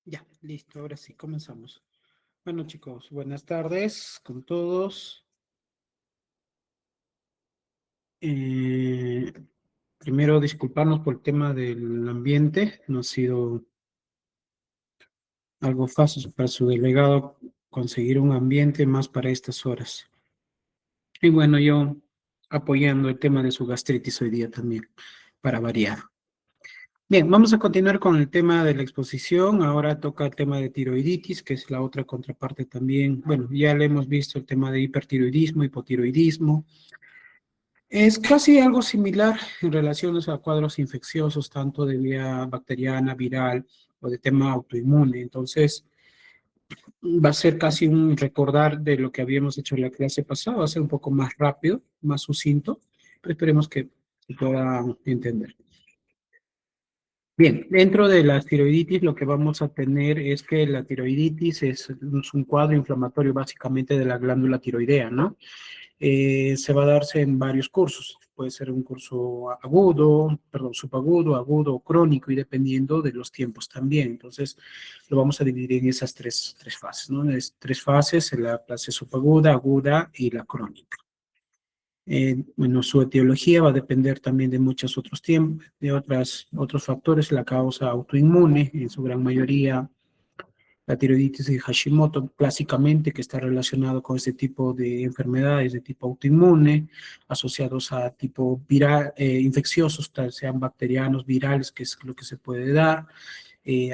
Ya, listo, ahora sí, comenzamos. Bueno, chicos, buenas tardes con todos. Eh, Primero, disculparnos por el tema del ambiente. No ha sido algo fácil para su delegado conseguir un ambiente más para estas horas. Y bueno, yo apoyando el tema de su gastritis hoy día también, para variar. Bien, vamos a continuar con el tema de la exposición. Ahora toca el tema de tiroiditis, que es la otra contraparte también. Bueno, ya le hemos visto el tema de hipertiroidismo, hipotiroidismo. Es casi algo similar en relación a cuadros infecciosos, tanto de vía bacteriana, viral o de tema autoinmune. Entonces, va a ser casi un recordar de lo que habíamos hecho en la clase pasada, va a ser un poco más rápido, más sucinto, pero esperemos que se pueda entender. Bien, dentro de la tiroiditis lo que vamos a tener es que la tiroiditis es un cuadro inflamatorio básicamente de la glándula tiroidea, ¿no? Se va a darse en varios cursos. Puede ser un curso agudo, perdón, subagudo, agudo o crónico y dependiendo de los tiempos también. Entonces, lo vamos a dividir en esas tres fases, ¿no? Es tres fases, en la fase subaguda, aguda y la crónica. Bueno, su etiología va a depender también de muchos otros tiempos, de otros factores, la causa autoinmune, en su gran mayoría la tiroiditis de Hashimoto, clásicamente, que está relacionado con este tipo de enfermedades de tipo autoinmune, asociados a tipo viral, infecciosos, sean bacterianos, virales, que es lo que se puede dar,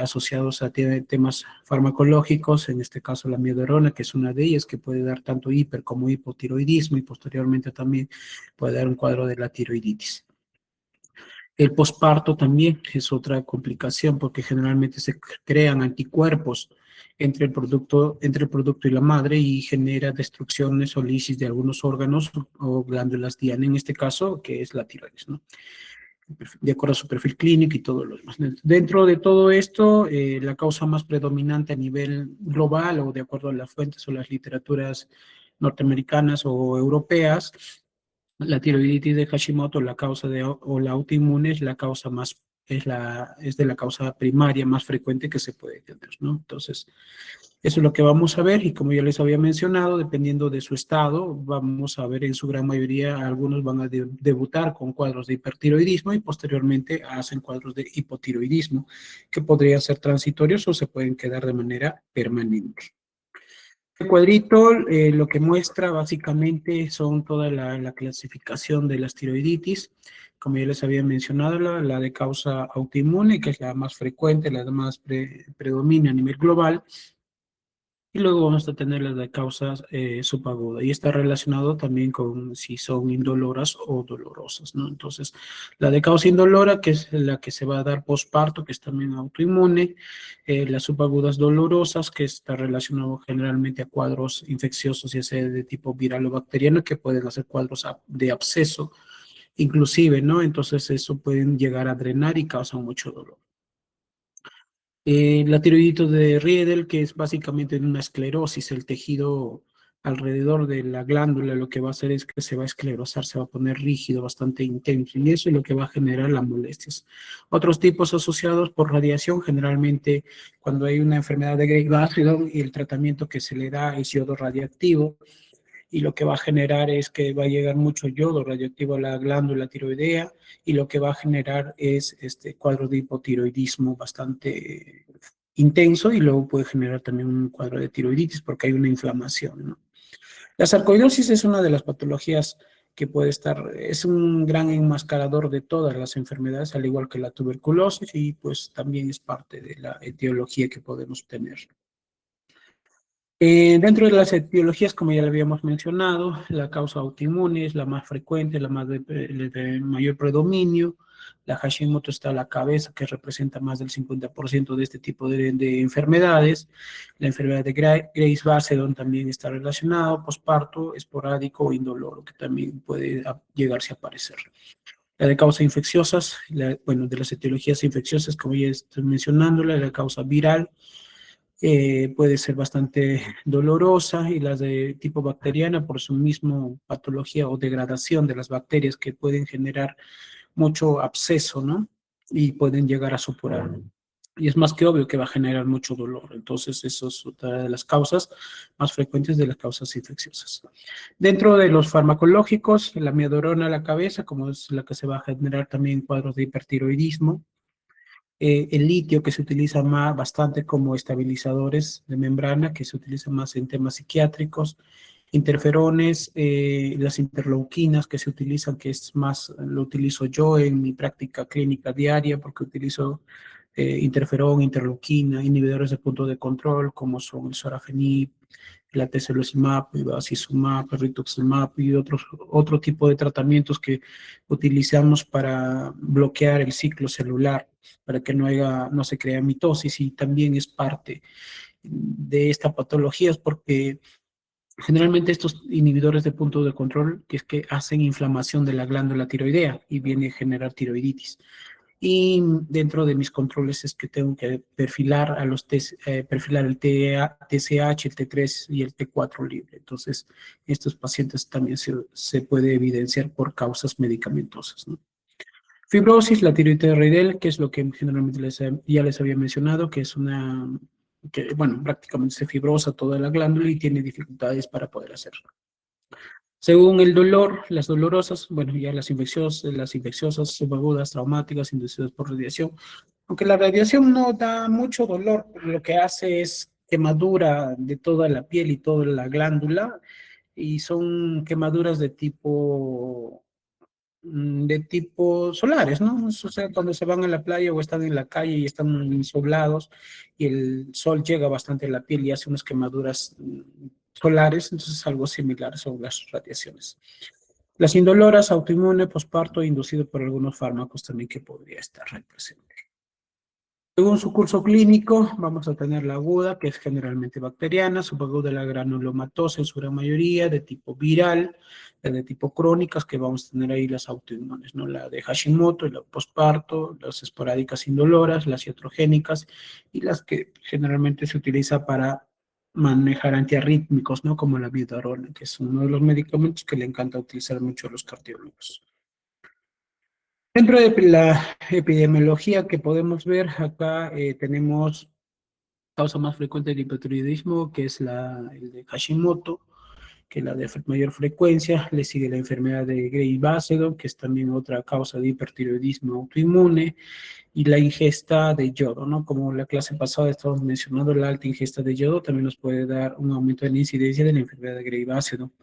asociados a temas farmacológicos, en este caso la miodarona, que es una de ellas, que puede dar tanto hiper como hipotiroidismo y posteriormente también puede dar un cuadro de la tiroiditis. El posparto también es otra complicación porque generalmente se crean anticuerpos entre el producto y la madre y genera destrucciones o lisis de algunos órganos o glándulas diana en este caso, que es la tiroides, ¿no? De acuerdo a su perfil clínico y todo lo demás. Dentro de todo esto, la causa más predominante a nivel global o de acuerdo a las fuentes o las literaturas norteamericanas o europeas, la tiroiditis de Hashimoto, la causa o la autoinmune es la causa más, es de la causa primaria más frecuente que se puede tener, ¿no? Entonces, eso es lo que vamos a ver y como ya les había mencionado, dependiendo de su estado, vamos a ver en su gran mayoría, algunos van a debutar con cuadros de hipertiroidismo y posteriormente hacen cuadros de hipotiroidismo que podrían ser transitorios o se pueden quedar de manera permanente. El cuadrito lo que muestra básicamente son toda la clasificación de las tiroiditis, como ya les había mencionado, la de causa autoinmune, que es la más frecuente, la más predomina a nivel global, y luego vamos a tener las de causas subaguda, y está relacionado también con si son indoloras o dolorosas, ¿no? Entonces, la de causa indolora, que es la que se va a dar posparto, que es también autoinmune, las subagudas dolorosas, que está relacionado generalmente a cuadros infecciosos, ya sea de tipo viral o bacteriano, que pueden hacer cuadros de absceso, inclusive, ¿no? Entonces, eso pueden llegar a drenar y causan mucho dolor. La tiroiditis de Riedel, que es básicamente una esclerosis, el tejido alrededor de la glándula, lo que va a hacer es que se va a esclerosar, se va a poner rígido, bastante intenso, y eso es lo que va a generar las molestias. Otros tipos asociados por radiación, generalmente cuando hay una enfermedad de Gray-Basildon y el tratamiento que se le da es yodo radiactivo, y lo que va a generar es que va a llegar mucho yodo radioactivo a la glándula tiroidea y lo que va a generar es este cuadro de hipotiroidismo bastante intenso y luego puede generar también un cuadro de tiroiditis porque hay una inflamación, ¿no? La sarcoidosis es una de las patologías que puede estar, es un gran enmascarador de todas las enfermedades, al igual que la tuberculosis, y pues también es parte de la etiología que podemos tener. Dentro de las etiologías, como ya le habíamos mencionado, la causa autoinmune es la más frecuente, la más de mayor predominio. La Hashimoto está a la cabeza, que representa más del 50% de este tipo de enfermedades. La enfermedad de Graves-Basedon también está relacionado, posparto, esporádico o indoloro, que también puede llegarse a aparecer. La de causas infecciosas, bueno, de las etiologías infecciosas, como ya estoy mencionándola, la causa viral, puede ser bastante dolorosa y las de tipo bacteriana por su mismo patología o degradación de las bacterias que pueden generar mucho absceso, ¿no? Y pueden llegar a supurar. y es más que obvio que va a generar mucho dolor. Entonces, eso es otra de las causas más frecuentes de las causas infecciosas. Dentro de los farmacológicos, la amiodarona a la cabeza, como es la que se va a generar también en cuadros de hipertiroidismo, el litio que se utiliza más, bastante como estabilizadores de membrana, que se utiliza más en temas psiquiátricos, interferones, las interleuquinas que se utilizan, que es más, lo utilizo yo en mi práctica clínica diaria porque utilizo interferón, interleuquina, inhibidores de punto de control como son el sorafenib, el atezolizumab, el bevacizumab, el rituximab y otro tipo de tratamientos que utilizamos para bloquear el ciclo celular, para que no se crea mitosis, y también es parte de esta patología, es porque generalmente estos inhibidores de punto de control que es que hacen inflamación de la glándula tiroidea y viene a generar tiroiditis. Y dentro de mis controles es que tengo que perfilar perfilar el TSH, el T3 y el T4 libre. Entonces, estos pacientes también se puede evidenciar por causas medicamentosas, ¿no? Fibrosis, la tiroides, que es lo que generalmente ya les había mencionado, que es bueno, prácticamente se fibrosa toda la glándula y tiene dificultades para poder hacerlo. Según el dolor, las dolorosas, bueno, ya las infecciosas, subagudas, traumáticas, inducidas por radiación. Aunque la radiación no da mucho dolor, lo que hace es quemadura de toda la piel y toda la glándula, y son quemaduras de tipo solares, ¿no? O sea, cuando se van a la playa o están en la calle y están insolados y el sol llega bastante a la piel y hace unas quemaduras solares, entonces algo similar son las radiaciones. Las indoloras, autoinmune, posparto, inducido por algunos fármacos también que podría estar presente. Según su curso clínico, vamos a tener la aguda, que es generalmente bacteriana, subaguda la granulomatosa en su gran mayoría, de tipo viral, la de tipo crónicas, que vamos a tener ahí las autoinmunes, ¿no? La de Hashimoto, la posparto, las esporádicas indoloras, las iatrogénicas y las que generalmente se utiliza para manejar antiarrítmicos, ¿no? Como la bidarona, que es uno de los medicamentos que le encanta utilizar mucho a los cardiólogos. Dentro de la epidemiología que podemos ver, acá tenemos causa más frecuente del hipotiroidismo, que es el de Hashimoto, que es la de mayor frecuencia. Le sigue la enfermedad de Gray-Basedon, que es también otra causa de hipertiroidismo autoinmune, y la ingesta de yodo, ¿no? Como la clase pasada estamos mencionando, la alta ingesta de yodo también nos puede dar un aumento de la incidencia de la enfermedad de Gray-Basedon.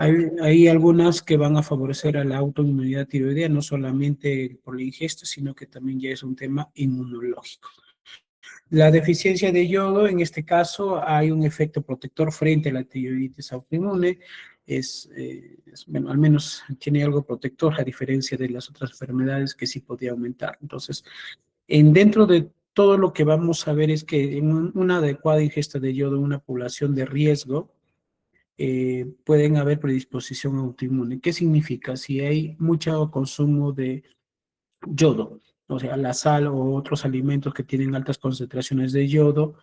Hay algunas que van a favorecer a la autoinmunidad tiroidea, no solamente por la ingesta, sino que también ya es un tema inmunológico. La deficiencia de yodo, en este caso, hay un efecto protector frente a la tiroiditis autoinmune. Bueno, al menos tiene algo protector, a diferencia de las otras enfermedades que sí podía aumentar. Entonces, dentro de todo lo que vamos a ver es que en una adecuada ingesta de yodo en una población de riesgo, pueden haber predisposición autoinmune. ¿Qué significa? Si hay mucho consumo de yodo, o sea, la sal o otros alimentos que tienen altas concentraciones de yodo,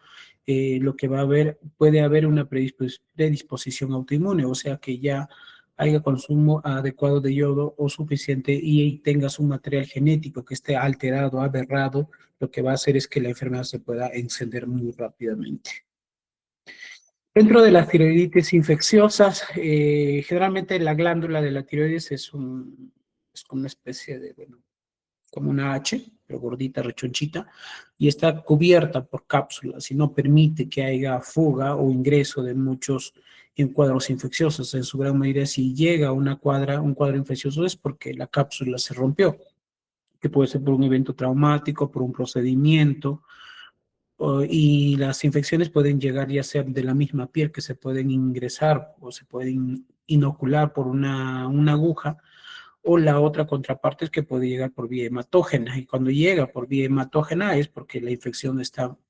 lo que va a haber, puede haber una predisposición autoinmune, o sea, que ya haya consumo adecuado de yodo o suficiente y tengas un material genético que esté alterado, aberrado, lo que va a hacer es que la enfermedad se pueda encender muy rápidamente. Dentro de las tiroiditis infecciosas, generalmente la glándula de la tiroides es como una especie de, bueno, como una H, pero gordita, rechonchita, y está cubierta por cápsulas y no permite que haya fuga o ingreso de muchos en cuadros infecciosos. En su gran mayoría, si llega un cuadro infeccioso es porque la cápsula se rompió, que puede ser por un evento traumático, por un procedimiento, y las infecciones pueden llegar ya sea de la misma piel, que se pueden ingresar o se pueden inocular por una aguja, o la otra contraparte es que puede llegar por vía hematógena, y cuando llega por vía hematógena es porque la infección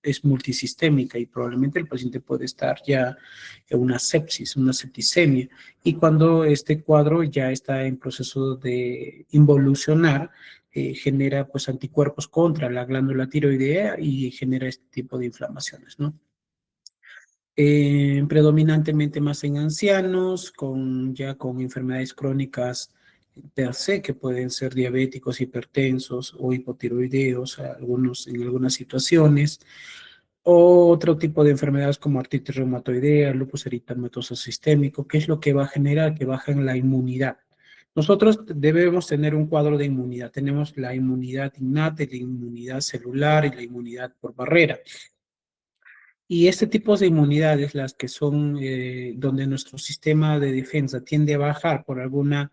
es multisistémica y probablemente el paciente puede estar ya en una sepsis, una septicemia, y cuando este cuadro ya está en proceso de involucionar, genera pues anticuerpos contra la glándula tiroidea y genera este tipo de inflamaciones, ¿no? Predominantemente más en ancianos, ya con enfermedades crónicas per se, que pueden ser diabéticos, hipertensos o hipotiroideos, algunos, en algunas situaciones, o otro tipo de enfermedades como artritis reumatoidea, lupus eritematoso sistémico, que es lo que va a generar que bajen la inmunidad. Nosotros debemos tener un cuadro de inmunidad. Tenemos la inmunidad innata, la inmunidad celular y la inmunidad por barrera. Y este tipo de inmunidades, las que son donde nuestro sistema de defensa tiende a bajar por algún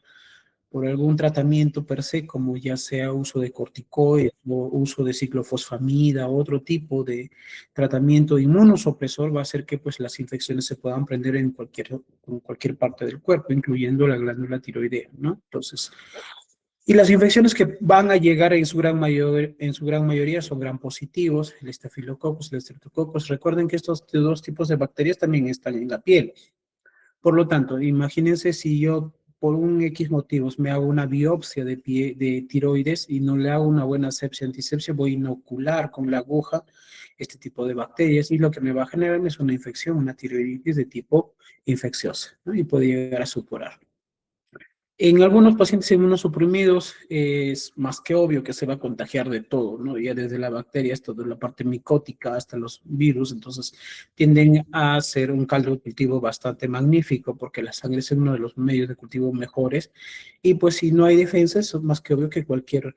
tratamiento per se, como ya sea uso de corticoides o uso de ciclofosfamida o otro tipo de tratamiento inmunosupresor, va a hacer que pues, las infecciones se puedan prender en cualquier parte del cuerpo, incluyendo la glándula tiroidea, ¿no? Entonces, y las infecciones que van a llegar en su gran mayoría son gram positivos, el estafilococcus, el streptococcus. Recuerden que estos dos tipos de bacterias también están en la piel. Por lo tanto, imagínense si yo por un X motivos me hago una biopsia de tiroides y no le hago una buena asepsia, antisepsia, voy a inocular con la aguja este tipo de bacterias y lo que me va a generar es una infección, una tiroiditis de tipo infecciosa, ¿no? Y puede llegar a supurar. En algunos pacientes inmunosuprimidos es más que obvio que se va a contagiar de todo, ¿no? Ya desde la bacteria hasta la parte micótica hasta los virus, entonces tienden a ser un caldo de cultivo bastante magnífico porque la sangre es uno de los medios de cultivo mejores y pues si no hay defensas es más que obvio que cualquier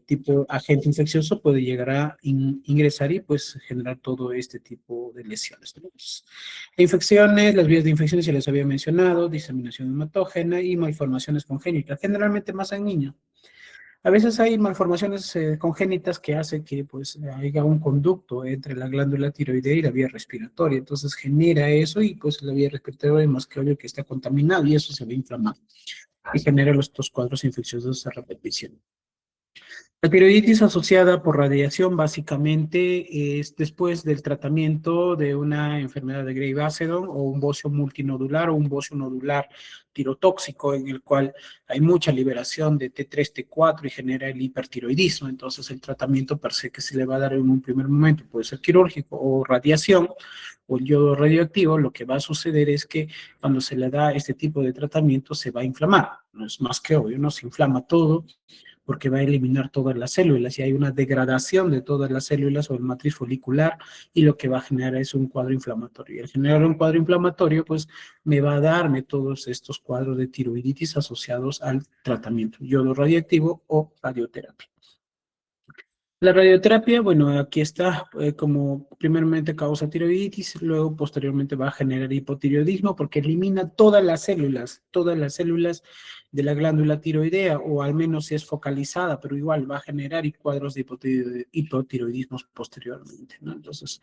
tipo de agente infeccioso puede llegar a ingresar y pues generar todo este tipo de lesiones, ¿no? Pues, infecciones, las vías de infecciones ya les había mencionado, diseminación hematógena y malformaciones congénitas, generalmente más en niños. A veces hay malformaciones congénitas que hace que pues haya un conducto entre la glándula tiroidea y la vía respiratoria, entonces genera eso y pues la vía respiratoria es más que obvio que está contaminada y eso se va a inflamar y genera estos cuadros infecciosos a repetición. La tiroiditis asociada por radiación básicamente es después del tratamiento de una enfermedad de Gray-Basedon o un bocio multinodular o un bocio nodular tirotóxico en el cual hay mucha liberación de T3, T4 y genera el hipertiroidismo. Entonces el tratamiento per se que se le va a dar en un primer momento puede ser quirúrgico o radiación o el yodo radioactivo. Lo que va a suceder es que cuando se le da este tipo de tratamiento se va a inflamar. No es más que obvio, no se inflama todo porque va a eliminar todas las células y hay una degradación de todas las células o el matriz folicular y lo que va a generar es un cuadro inflamatorio. Y al generar un cuadro inflamatorio, pues me va a darme todos estos cuadros de tiroiditis asociados al tratamiento yodo radioactivo o radioterapia. La radioterapia, bueno, aquí está como primeramente causa tiroiditis, luego posteriormente va a generar hipotiroidismo porque elimina todas las células de la glándula tiroidea, o al menos si es focalizada, pero igual va a generar cuadros de hipotiroidismos posteriormente, ¿no? Entonces,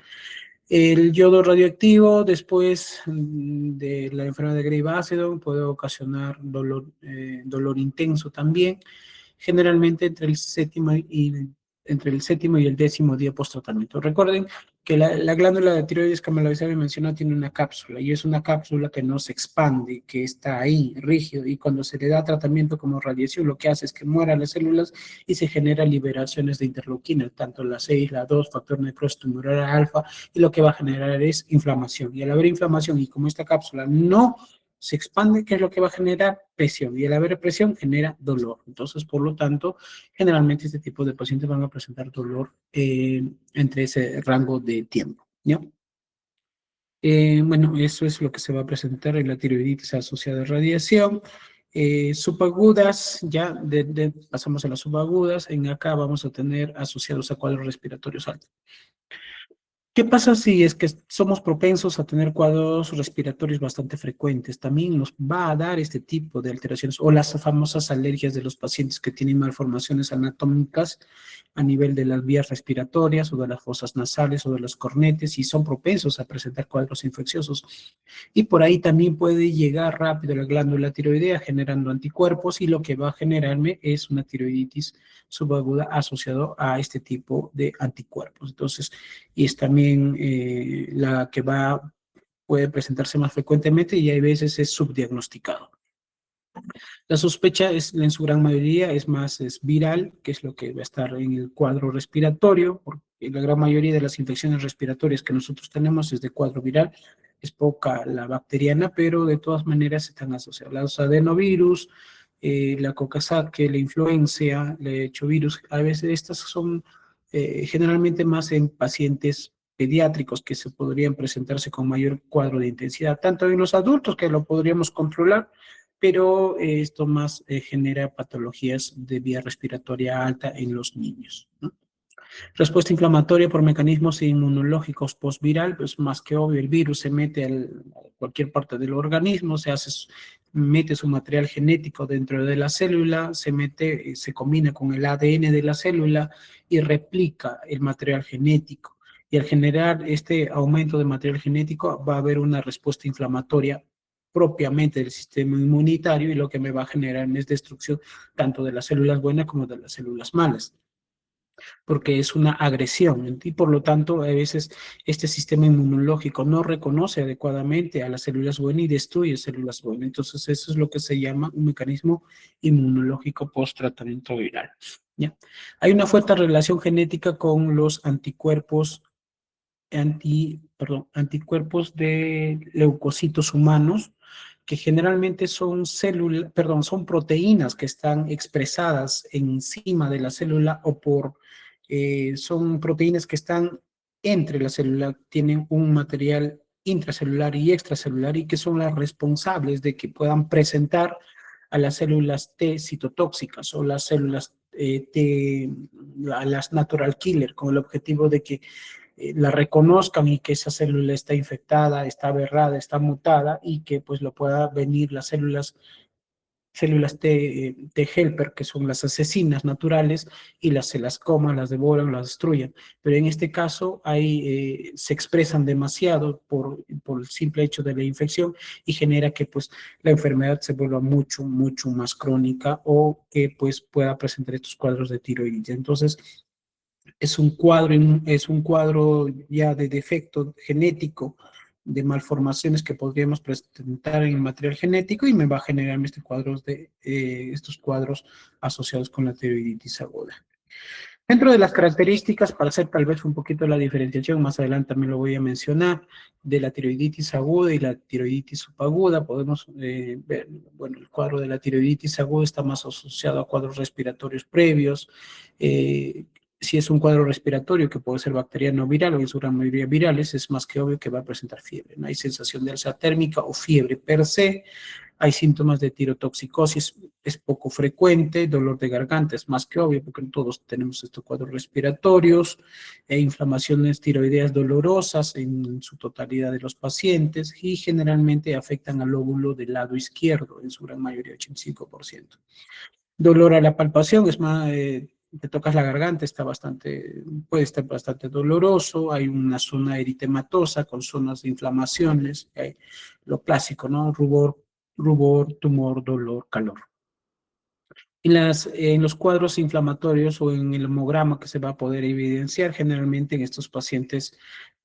el yodo radioactivo después de la enfermedad de Gray-Basedon puede ocasionar dolor intenso también, generalmente entre el séptimo y el décimo día post-tratamiento. Recuerden que la glándula de tiroides, como lo había mencionado, tiene una cápsula y es una cápsula que no se expande, que está ahí rígido, y cuando se le da tratamiento como radiación, lo que hace es que mueran las células y se generan liberaciones de interleuquina, tanto la 6, la 2, factor necrosis tumoral alfa, y lo que va a generar es inflamación. Y al haber inflamación y como esta cápsula no se expande, ¿qué es lo que va a generar? Presión. Y al haber presión genera dolor. Entonces, por lo tanto, generalmente este tipo de pacientes van a presentar dolor entre ese rango de tiempo, ¿ya? Bueno, eso es lo que se va a presentar en la tiroiditis asociada a radiación. Subagudas, ya pasamos a las subagudas. En acá vamos a tener asociados a cuadros respiratorios altos. ¿Qué pasa si es que somos propensos a tener cuadros respiratorios bastante frecuentes? También nos va a dar este tipo de alteraciones o las famosas alergias de los pacientes que tienen malformaciones anatómicas a nivel de las vías respiratorias o de las fosas nasales o de los cornetes y son propensos a presentar cuadros infecciosos. Y por ahí también puede llegar rápido la glándula tiroidea generando anticuerpos y lo que va a generarme es una tiroiditis subaguda asociado a este tipo de anticuerpos. Entonces, y es también la que puede presentarse más frecuentemente y hay veces es subdiagnosticado. La sospecha es, en su gran mayoría, es viral, que es lo que va a estar en el cuadro respiratorio, porque la gran mayoría de las infecciones respiratorias que nosotros tenemos es de cuadro viral, es poca la bacteriana, pero de todas maneras están asociadas. Los adenovirus, la coxsackie, la influencia, el hechovirus, a veces estas son generalmente más en pacientes pediátricos que se podrían presentarse con mayor cuadro de intensidad, tanto en los adultos que lo podríamos controlar, pero esto más genera patologías de vía respiratoria alta en los niños, ¿no? Respuesta inflamatoria por mecanismos inmunológicos postviral, pues más que obvio, el virus se mete a cualquier parte del organismo, mete su material genético dentro de la célula, se combina con el ADN de la célula y replica el material genético. Y al generar este aumento de material genético va a haber una respuesta inflamatoria propiamente del sistema inmunitario y lo que me va a generar es destrucción tanto de las células buenas como de las células malas, porque es una agresión y por lo tanto a veces este sistema inmunológico no reconoce adecuadamente a las células buenas y destruye células buenas. Entonces eso es lo que se llama un mecanismo inmunológico post-tratamiento viral, ¿ya? Hay una fuerte relación genética con los anticuerpos de leucocitos humanos, que generalmente son proteínas que están expresadas encima de la célula son proteínas que están entre la célula, tienen un material intracelular y extracelular y que son las responsables de que puedan presentar a las células T citotóxicas o las células a las natural killer, con el objetivo de que la reconozcan y que esa célula está infectada, está aberrada, está mutada y que pues lo pueda venir las células T helper, que son las asesinas naturales, y se las coman, las devoran, las destruyen. Pero en este caso se expresan demasiado por el simple hecho de la infección y genera que pues la enfermedad se vuelva mucho, mucho más crónica o que pues pueda presentar estos cuadros de tiroides. Entonces, es un cuadro ya de defecto genético, de malformaciones que podríamos presentar en el material genético y me va a generar estos cuadros asociados con la tiroiditis aguda. Dentro de las características, para hacer tal vez un poquito la diferenciación, más adelante también lo voy a mencionar, de la tiroiditis aguda y la tiroiditis subaguda, podemos ver, bueno, el cuadro de la tiroiditis aguda está más asociado a cuadros respiratorios previos. Si es un cuadro respiratorio que puede ser bacteriano o viral, o en su gran mayoría virales, es más que obvio que va a presentar fiebre, ¿no? Hay sensación de alza térmica o fiebre per se. Hay síntomas de tirotoxicosis, es poco frecuente, dolor de garganta es más que obvio porque todos tenemos estos cuadros respiratorios, inflamaciones tiroideas dolorosas en su totalidad de los pacientes y generalmente afectan al lóbulo del lado izquierdo, en su gran mayoría, 85%. Dolor a la palpación, es más, te tocas la garganta, puede estar bastante doloroso, hay una zona eritematosa con zonas de inflamaciones, hay lo clásico, ¿no? Rubor, tumor, dolor, calor. En los cuadros inflamatorios o en el hemograma que se va a poder evidenciar generalmente en estos pacientes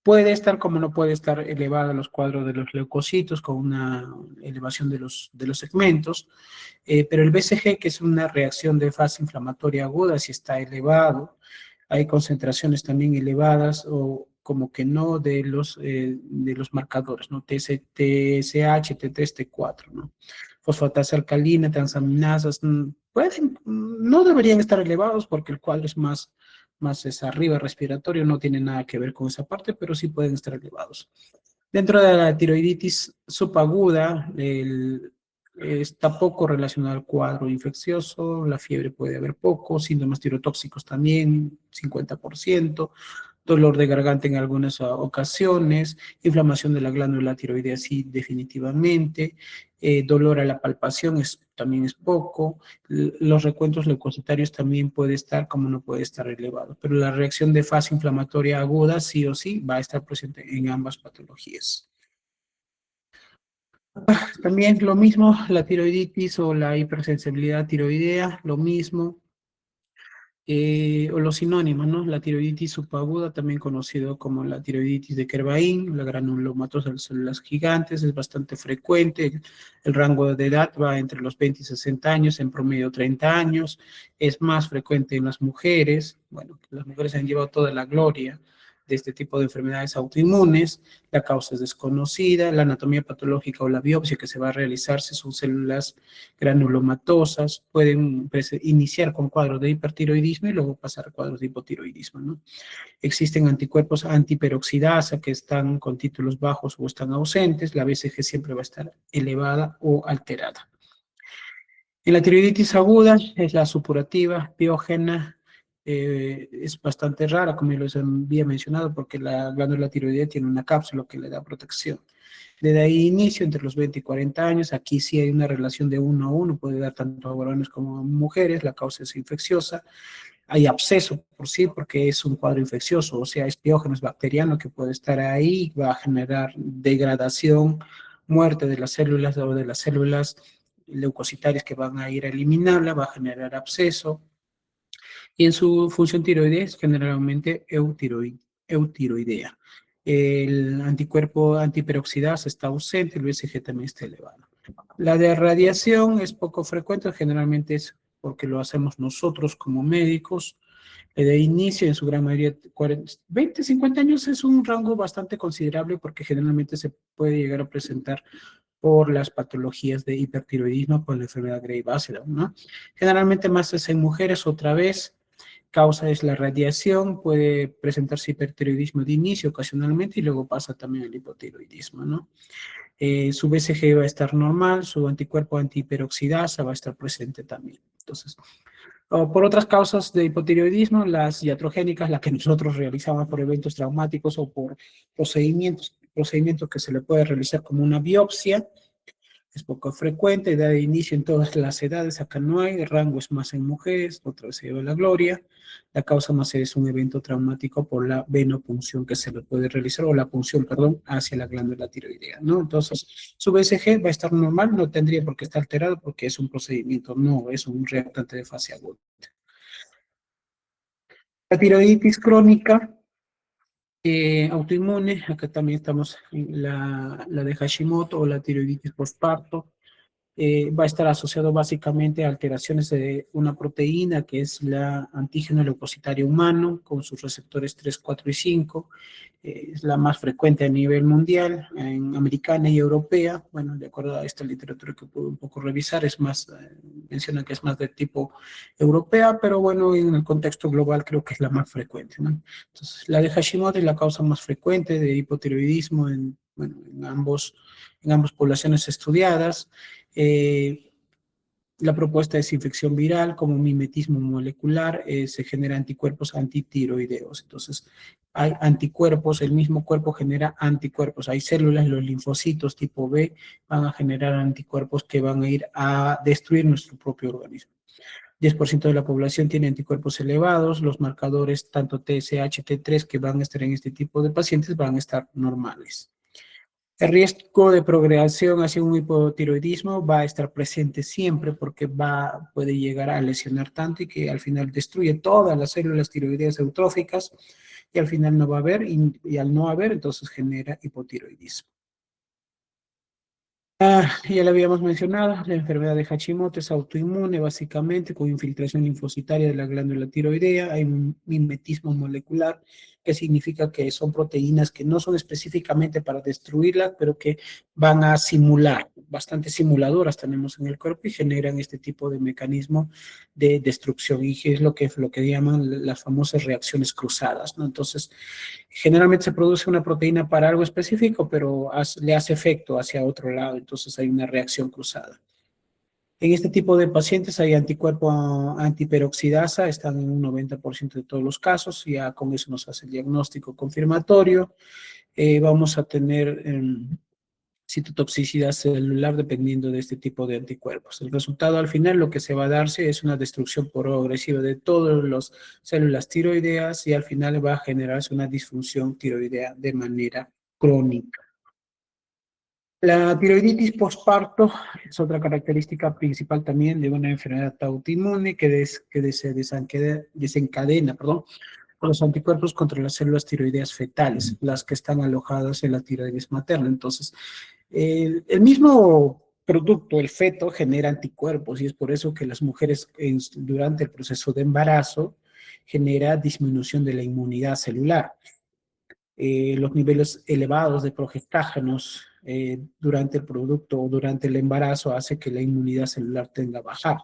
puede estar como no puede estar elevada los cuadros de los leucocitos con una elevación de los segmentos, pero el BCG, que es una reacción de fase inflamatoria aguda, si está elevado, hay concentraciones también elevadas o como que no de los marcadores, ¿no? TSH, T3, T4, ¿no? Fosfatasa alcalina, transaminasas, no deberían estar elevados porque el cuadro es más es arriba respiratorio, no tiene nada que ver con esa parte, pero sí pueden estar elevados. Dentro de la tiroiditis subaguda, está poco relacionado al cuadro infeccioso, la fiebre puede haber poco, síntomas tirotóxicos también, 50%, dolor de garganta en algunas ocasiones, inflamación de la glándula tiroidea, sí, definitivamente, dolor a la palpación también es poco, los recuentos leucocitarios también puede estar como no puede estar elevado, pero la reacción de fase inflamatoria aguda sí o sí va a estar presente en ambas patologías. También lo mismo, la tiroiditis o la hipersensibilidad tiroidea, lo mismo, o los sinónimos, ¿no? La tiroiditis subaguda, también conocido como la tiroiditis de Kervain, la granulomatosa de células gigantes, es bastante frecuente, el rango de edad va entre los 20 y 60 años, en promedio 30 años, es más frecuente en las mujeres, bueno, las mujeres han llevado toda la gloria de este tipo de enfermedades autoinmunes. La causa es desconocida, la anatomía patológica o la biopsia que se va a realizar si son células granulomatosas, pueden iniciar con cuadros de hipertiroidismo y luego pasar a cuadros de hipotiroidismo, ¿no? Existen anticuerpos antiperoxidasa que están con títulos bajos o están ausentes, la BCG siempre va a estar elevada o alterada. En la tiroiditis aguda es la supurativa, piógena, es bastante rara, como les había mencionado, porque la glándula tiroidea tiene una cápsula que le da protección. Desde ahí inicio, entre los 20 y 40 años, aquí sí hay una relación de 1 a 1, puede dar tanto a varones como a mujeres, la causa es infecciosa, hay absceso por sí, porque es un cuadro infeccioso, o sea, es piógeno, es bacteriano que puede estar ahí, va a generar degradación, muerte de las células o de las células leucocitarias que van a ir a eliminarla, va a generar absceso, y en su función tiroidea es generalmente eutiroidea. El anticuerpo antiperoxidasa está ausente, el BCG también está elevado. La de radiación es poco frecuente, generalmente es porque lo hacemos nosotros como médicos. De inicio, en su gran mayoría, 40, 20, 50 años es un rango bastante considerable porque generalmente se puede llegar a presentar por las patologías de hipertiroidismo, por la enfermedad Gray-Bachelor, ¿no? Generalmente más es en mujeres, otra vez, causa es la radiación, puede presentarse hipertiroidismo de inicio ocasionalmente y luego pasa también el hipotiroidismo, ¿no? Su BCG va a estar normal, su anticuerpo antihiperoxidasa va a estar presente también. Entonces, por otras causas de hipotiroidismo, las iatrogénicas, las que nosotros realizamos por eventos traumáticos o por procedimientos que se le puede realizar como una biopsia, es poco frecuente, edad de inicio en todas las edades, acá no hay, rango es más en mujeres, otra vez se lleva la gloria, la causa más es un evento traumático por la venopunción que se le puede realizar, o la punción, perdón, hacia la glándula tiroidea, ¿no? Entonces, su BCG va a estar normal, no tendría por qué estar alterado porque es un procedimiento, no es un reactante de fase aguda. La tiroiditis crónica, autoinmune, acá también estamos en la de Hashimoto o la tiroiditis postparto, va a estar asociado básicamente a alteraciones de una proteína que es la antígeno leucocitario humano con sus receptores 3, 4 y 5. Es la más frecuente a nivel mundial, en americana y europea. Bueno, de acuerdo a esta literatura que puedo un poco revisar, es más, menciona que es más de tipo europea, pero bueno, en el contexto global creo que es la más frecuente, ¿no? Entonces, la de Hashimoto es la causa más frecuente de hipotiroidismo bueno, en ambas poblaciones estudiadas. Eh, la propuesta es infección viral, como mimetismo molecular, se genera anticuerpos antitiroideos. Entonces, hay anticuerpos, el mismo cuerpo genera anticuerpos. Hay células, los linfocitos tipo B, van a generar anticuerpos que van a ir a destruir nuestro propio organismo. 10% de la población tiene anticuerpos elevados, los marcadores tanto TSH, T3 que van a estar en este tipo de pacientes van a estar normales. El riesgo de progresión hacia un hipotiroidismo va a estar presente siempre porque puede llegar a lesionar tanto y que al final destruye todas las células tiroideas eutróficas y al final no va a haber y al no haber entonces genera hipotiroidismo. Ya lo habíamos mencionado, la enfermedad de Hashimoto es autoinmune básicamente con infiltración linfocitaria de la glándula tiroidea, hay un mimetismo molecular que significa que son proteínas que no son específicamente para destruirla, pero que van a simular, bastante simuladoras tenemos en el cuerpo y generan este tipo de mecanismo de destrucción y es lo que llaman las famosas reacciones cruzadas, ¿no? Entonces, generalmente se produce una proteína para algo específico, pero le hace efecto hacia otro lado, entonces hay una reacción cruzada. En este tipo de pacientes hay anticuerpo antiperoxidasa, están en un 90% de todos los casos, ya con eso nos hace el diagnóstico confirmatorio. Vamos a tener citotoxicidad celular dependiendo de este tipo de anticuerpos. El resultado al final lo que se va a darse es una destrucción progresiva de todas las células tiroideas y al final va a generarse una disfunción tiroidea de manera crónica. La tiroiditis postparto es otra característica principal también de una enfermedad autoinmune que se desencadena, perdón, por los anticuerpos contra las células tiroideas fetales, las que están alojadas en la tiroides materna. Entonces, el mismo producto, el feto, genera anticuerpos y es por eso que las mujeres durante el proceso de embarazo genera disminución de la inmunidad celular. los niveles elevados de progestágenos durante el producto o durante el embarazo hace que la inmunidad celular tenga a bajar.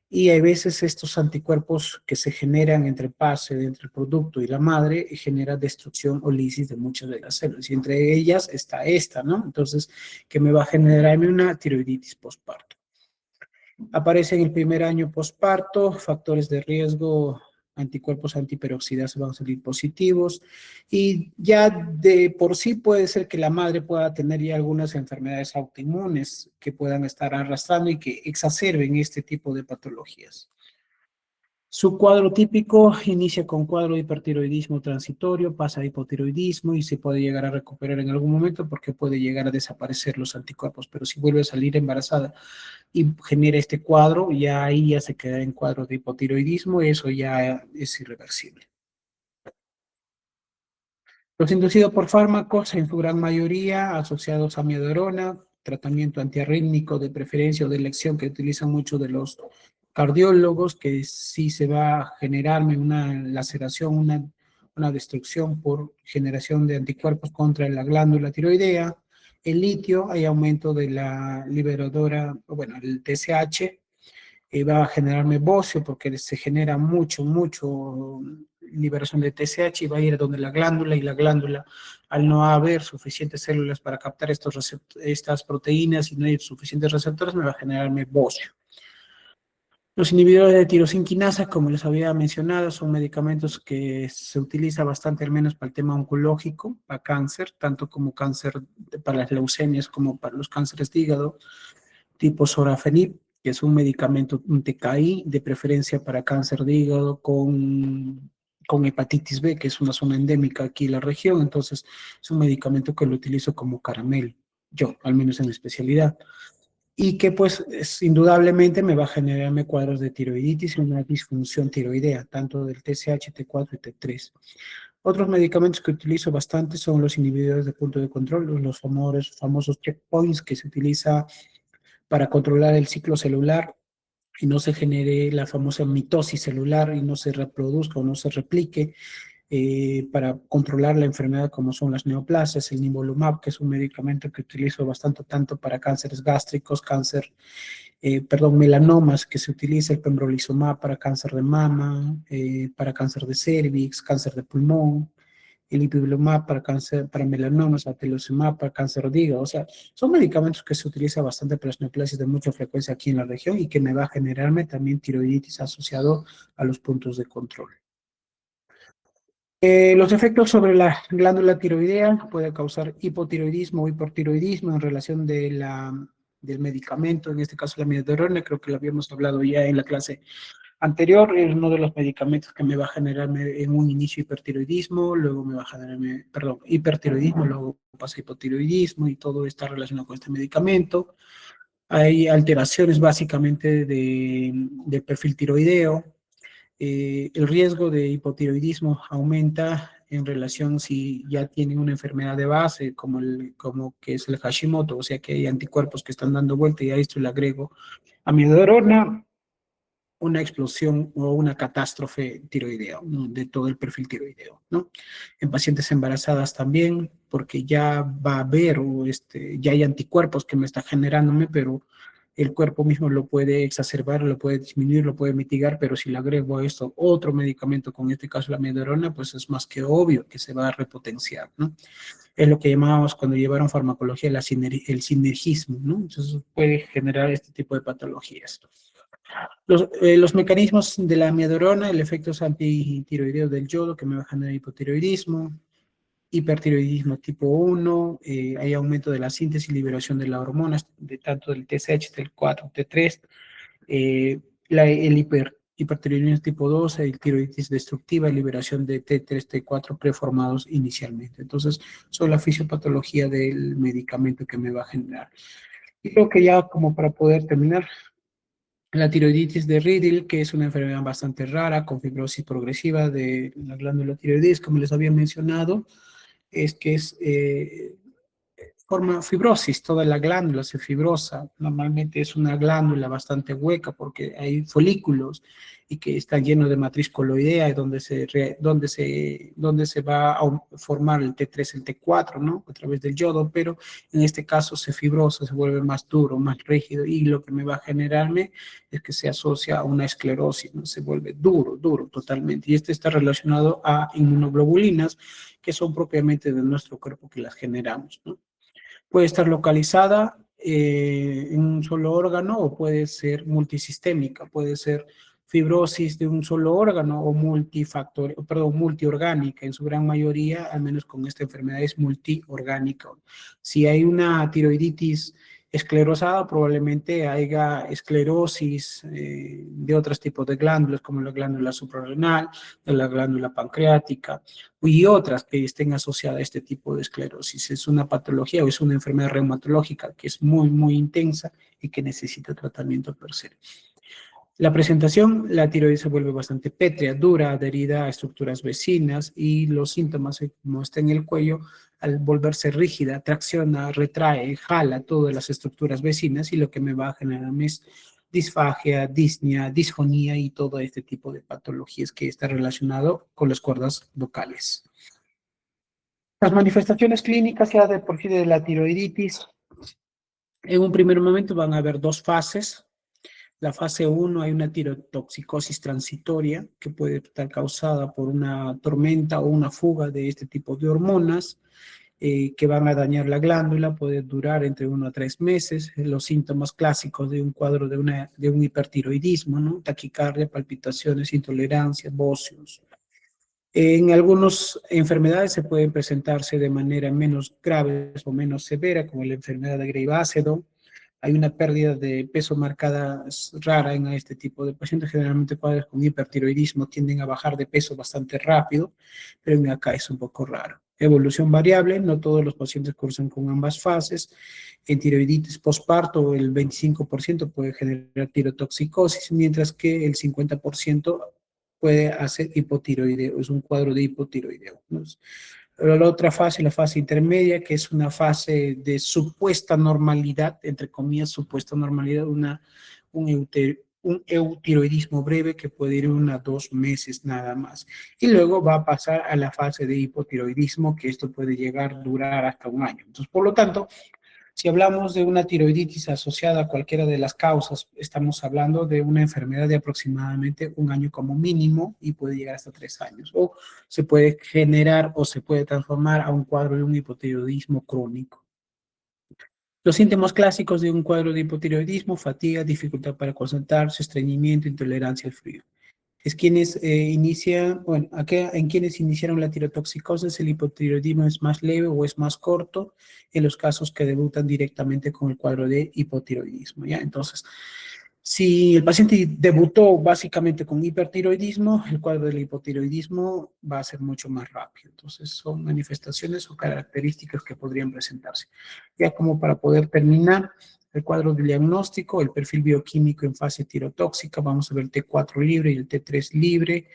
Y hay veces estos anticuerpos que se generan entre entre el producto y la madre genera destrucción o lisis de muchas de las células. Y entre ellas está esta, ¿no? Entonces, que me va a generar una tiroiditis postparto. Aparece en el primer año postparto, factores de riesgo, anticuerpos antiperoxidasa van a salir positivos y ya de por sí puede ser que la madre pueda tener ya algunas enfermedades autoinmunes que puedan estar arrastrando y que exacerben este tipo de patologías. Su cuadro típico inicia con cuadro de hipertiroidismo transitorio, pasa a hipotiroidismo y se puede llegar a recuperar en algún momento porque puede llegar a desaparecer los anticuerpos, pero si vuelve a salir embarazada y genera este cuadro, ya ahí ya se queda en cuadro de hipotiroidismo y eso ya es irreversible. Los inducidos por fármacos, en su gran mayoría asociados a amiodarona, tratamiento antiarrítmico de preferencia o de elección que utilizan muchos de los cardiólogos, que sí se va a generarme una laceración, una destrucción por generación de anticuerpos contra la glándula tiroidea. El litio, hay aumento de la liberadora, bueno, el TSH, va a generarme bocio porque se genera mucho liberación de TSH y va a ir donde la glándula y la glándula, al no haber suficientes células para captar estas proteínas y no hay suficientes receptores, me va a generarme bocio. Los inhibidores de tirosinquinasa, como les había mencionado, son medicamentos que se utiliza bastante, al menos para el tema oncológico, para cáncer, tanto como cáncer para las leucemias como para los cánceres de hígado, tipo sorafenib, que es un medicamento, un TKI, de preferencia para cáncer de hígado con hepatitis B, que es una zona endémica aquí en la región, entonces es un medicamento que lo utilizo como caramelo, yo, al menos en mi especialidad, y que pues indudablemente me va a generarme cuadros de tiroiditis y una disfunción tiroidea, tanto del TSH, T4 y T3. Otros medicamentos que utilizo bastante son los inhibidores de punto de control, los famosos checkpoints que se utiliza para controlar el ciclo celular y no se genere la famosa mitosis celular y no se reproduzca o no se replique, para controlar la enfermedad como son las neoplasias, el nivolumab, que es un medicamento que utilizo bastante tanto para cánceres gástricos, melanomas, que se utiliza el pembrolizumab para cáncer de mama, para cáncer de cervix, cáncer de pulmón, el ipilimumab para cáncer, para melanomas, atezolizumab para cáncer de hígado. O sea, son medicamentos que se utilizan bastante para las neoplasias de mucha frecuencia aquí en la región y que me va a generarme también tiroiditis asociado a los puntos de control. Los efectos sobre la glándula tiroidea puede causar hipotiroidismo o hipertiroidismo en relación del medicamento, en este caso la amiodarona, creo que lo habíamos hablado ya en la clase anterior, es uno de los medicamentos que me va a generar en un inicio hipertiroidismo, luego me va a generar, perdón, hipertiroidismo, luego pasa hipotiroidismo y todo está relacionado con este medicamento. Hay alteraciones básicamente del perfil tiroideo. El riesgo de hipotiroidismo aumenta en relación si ya tienen una enfermedad de base, como que es el Hashimoto, o sea que hay anticuerpos que están dando vuelta y a esto le agrego amiodarona, una explosión o una catástrofe tiroidea, ¿no? De todo el perfil tiroideo, ¿no? En pacientes embarazadas también, porque ya va a haber, ya hay anticuerpos que me está generándome, pero el cuerpo mismo lo puede exacerbar, lo puede disminuir, lo puede mitigar, pero si le agrego a esto otro medicamento, con este caso la amiodarona, pues es más que obvio que se va a repotenciar, ¿no? Es lo que llamábamos cuando llevaron farmacología el sinergismo, ¿no? Entonces puede generar este tipo de patologías. Los mecanismos de la amiodarona, el efecto es antitiroideo del yodo, que me va a generar hipotiroidismo, hipertiroidismo tipo 1, hay aumento de la síntesis y liberación de las hormonas, de tanto del TSH, T4, T3, el hipertiroidismo tipo 2, el tiroiditis destructiva, liberación de T3, T4 preformados inicialmente. Entonces, son la fisiopatología del medicamento que me va a generar. Y creo que ya como para poder terminar, la tiroiditis de Riedl, que es una enfermedad bastante rara, con fibrosis progresiva de la glándula tiroides, como les había mencionado, es que forma fibrosis, toda la glándula se fibrosa. Normalmente es una glándula bastante hueca porque hay folículos y que está lleno de matriz coloidea, donde se va a formar el T3, el T4, ¿no? A través del yodo, pero en este caso se fibrosa, se vuelve más duro, más rígido, y lo que me va a generarme es que se asocia a una esclerosis, ¿no? Se vuelve duro, duro totalmente. Y este está relacionado a inmunoglobulinas, que son propiamente de nuestro cuerpo que las generamos, ¿no? Puede estar localizada en un solo órgano o puede ser multisistémica, puede ser fibrosis de un solo órgano o multiorgánica. En su gran mayoría, al menos con esta enfermedad, es multiorgánica. Si hay una tiroiditis esclerosada, probablemente haya esclerosis de otros tipos de glándulas, como la glándula suprarrenal, de la glándula pancreática, y otras que estén asociadas a este tipo de esclerosis. Es una patología o es una enfermedad reumatológica que es muy, muy intensa y que necesita tratamiento per se. La presentación, la tiroides se vuelve bastante pétrea, dura, adherida a estructuras vecinas, y los síntomas, como está en el cuello, al volverse rígida, tracciona, retrae, jala todas las estructuras vecinas, y lo que me va a generar es disfagia, disnea, disfonía y todo este tipo de patologías que está relacionado con las cuerdas vocales. Las manifestaciones clínicas ya de por sí de la tiroiditis, en un primer momento van a haber dos fases. La fase 1, hay una tirotoxicosis transitoria que puede estar causada por una tormenta o una fuga de este tipo de hormonas que van a dañar la glándula, puede durar entre 1 a 3 meses. Los síntomas clásicos de un cuadro de un hipertiroidismo, ¿no? Taquicardia, palpitaciones, intolerancia, bóceos. En algunas enfermedades se pueden presentarse de manera menos grave o menos severa, como la enfermedad de Graves-Basedow. Hay una pérdida de peso marcada rara en este tipo de pacientes. Generalmente cuadros con hipertiroidismo tienden a bajar de peso bastante rápido, pero en acá es un poco raro. Evolución variable, no todos los pacientes cursan con ambas fases. En tiroiditis postparto, el 25% puede generar tirotoxicosis, mientras que el 50% puede hacer hipotiroideo, es un cuadro de hipotiroideo, ¿no? Pero la otra fase, la fase intermedia, que es una fase de supuesta normalidad, entre comillas, supuesta normalidad, un eutiroidismo breve que puede ir 1 a 2 meses nada más. Y luego va a pasar a la fase de hipotiroidismo, que esto puede llegar a durar hasta 1 año. Entonces, por lo tanto, si hablamos de una tiroiditis asociada a cualquiera de las causas, estamos hablando de una enfermedad de aproximadamente 1 año como mínimo y puede llegar hasta 3 años. O se puede generar o se puede transformar a un cuadro de un hipotiroidismo crónico. Los síntomas clásicos de un cuadro de hipotiroidismo: fatiga, dificultad para concentrarse, estreñimiento, intolerancia al frío. Es quienes inician, bueno, en quienes iniciaron la tirotoxicosis, el hipotiroidismo es más leve o es más corto en los casos que debutan directamente con el cuadro de hipotiroidismo, ¿ya? Entonces, si el paciente debutó básicamente con hipertiroidismo, el cuadro del hipotiroidismo va a ser mucho más rápido. Entonces, son manifestaciones o características que podrían presentarse. Ya como para poder terminar, el cuadro de diagnóstico, el perfil bioquímico en fase tirotóxica, vamos a ver el T4 libre y el T3 libre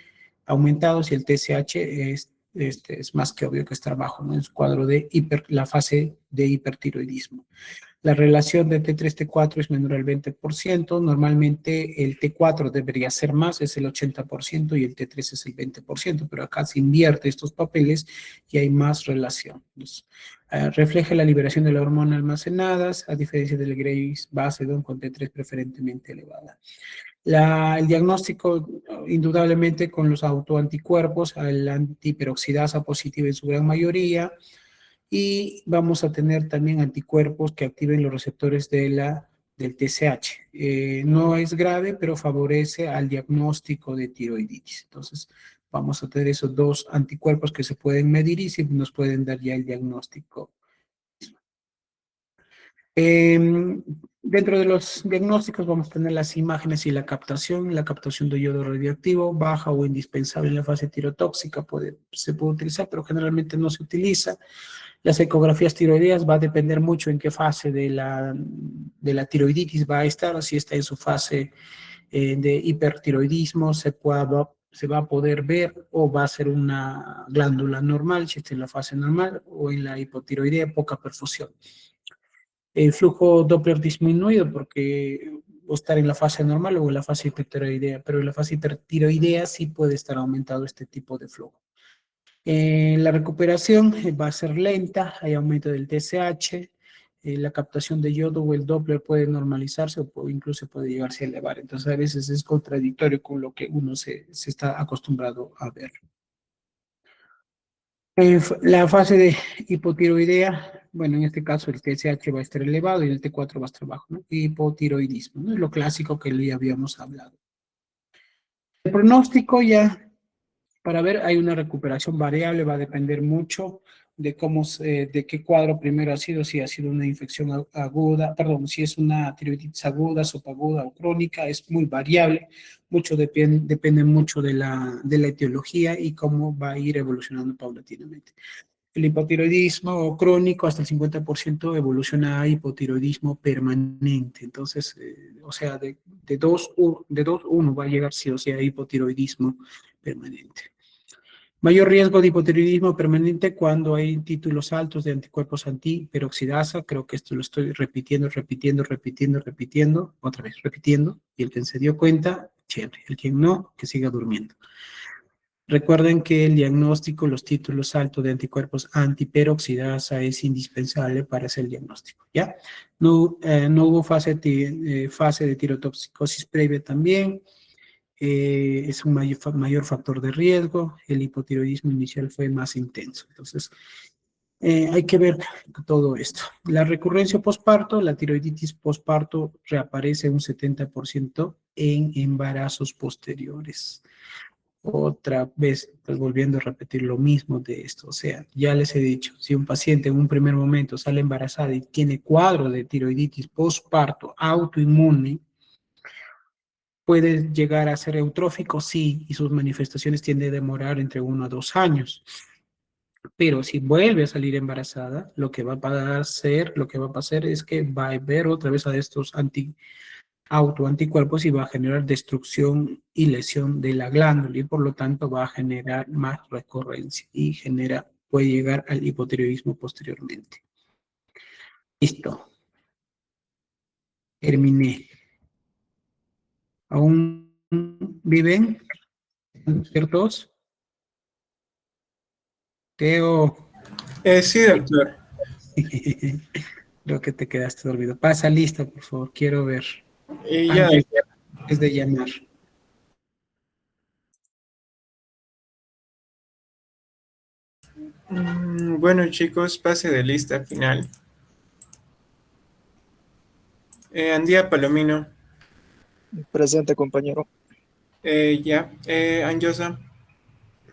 aumentados, y el TSH es más que obvio que está bajo, ¿no? En su cuadro de la fase de hipertiroidismo. La relación de T3, T4 es menor al 20%. Normalmente el T4 debería ser más, es el 80%, y el T3 es el 20%, pero acá se invierte estos papeles y hay más relación. Entonces, refleja la liberación de la hormona almacenadas, a diferencia del Graves-Basedow con T3 preferentemente elevada. El diagnóstico, indudablemente, con los autoanticuerpos, el antiperoxidasa positiva en su gran mayoría, y vamos a tener también anticuerpos que activen los receptores del TSH. No es grave, pero favorece al diagnóstico de tiroiditis. Entonces, vamos a tener esos dos anticuerpos que se pueden medir y sí nos pueden dar ya el diagnóstico. Dentro de los diagnósticos vamos a tener las imágenes y la captación de yodo radioactivo, baja o indispensable en la fase tirotóxica, se puede utilizar, pero generalmente no se utiliza. Las ecografías tiroideas va a depender mucho en qué fase de la tiroiditis va a estar. Si está en su fase de hipertiroidismo, se puede se va a poder ver o va a ser una glándula normal, si está en la fase normal, o en la hipotiroidea, poca perfusión. El flujo Doppler disminuido porque o estar en la fase normal o en la fase hipertiroidea, pero en la fase hipertiroidea sí puede estar aumentado este tipo de flujo. La recuperación va a ser lenta, hay aumento del TSH, la captación de yodo o el Doppler puede normalizarse o incluso puede llegarse a elevar. Entonces a veces es contradictorio con lo que uno se está acostumbrado a ver. La fase de hipotiroidea, bueno, en este caso el TSH va a estar elevado y el T4 va a estar bajo, ¿no? Hipotiroidismo, ¿no? Es lo clásico que ya habíamos hablado. El pronóstico ya, para ver, hay una recuperación variable, va a depender mucho de de qué cuadro primero ha sido, si ha sido una infección aguda, perdón, si es una tiroiditis aguda, subaguda o crónica, es muy variable, mucho depende mucho de de la etiología y cómo va a ir evolucionando paulatinamente. El hipotiroidismo crónico hasta el 50% evoluciona a hipotiroidismo permanente. Entonces, o sea, de 2, 1 va a llegar sí o sí a hipotiroidismo permanente. Mayor riesgo de hipotiroidismo permanente cuando hay títulos altos de anticuerpos antiperoxidasa. Creo que esto lo estoy repitiendo, otra vez repitiendo. Y el que se dio cuenta, chévere. El que no, que siga durmiendo. Recuerden que el diagnóstico, los títulos altos de anticuerpos antiperoxidasa es indispensable para hacer el diagnóstico, ¿ya? No hubo fase de tirotoxicosis previa también, es un mayor factor de riesgo, el hipotiroidismo inicial fue más intenso, entonces hay que ver todo esto. La recurrencia postparto, la tiroiditis postparto reaparece un 70% en embarazos posteriores. Otra vez, pues volviendo a repetir lo mismo de esto, o sea, ya les he dicho, si un paciente en un primer momento sale embarazada y tiene cuadro de tiroiditis postparto autoinmune, puede llegar a ser eutrófico, sí, y sus manifestaciones tienden a demorar entre 1 a 2 años. Pero si vuelve a salir embarazada, lo que va a pasar es que va a ver otra vez a estos autoanticuerpos y va a generar destrucción y lesión de la glándula y por lo tanto va a generar más recurrencia y puede llegar al hipotiroidismo posteriormente. Listo, terminé. ¿Aún viven? ¿Ciertos? Teo, Sí, doctor. creo que te quedaste dormido. Pasa lista, por favor, quiero ver. Y ya, Antes de llamar. bueno chicos, pase de lista final. Andía Palomino. Presente, compañero. Ya. Anjosa.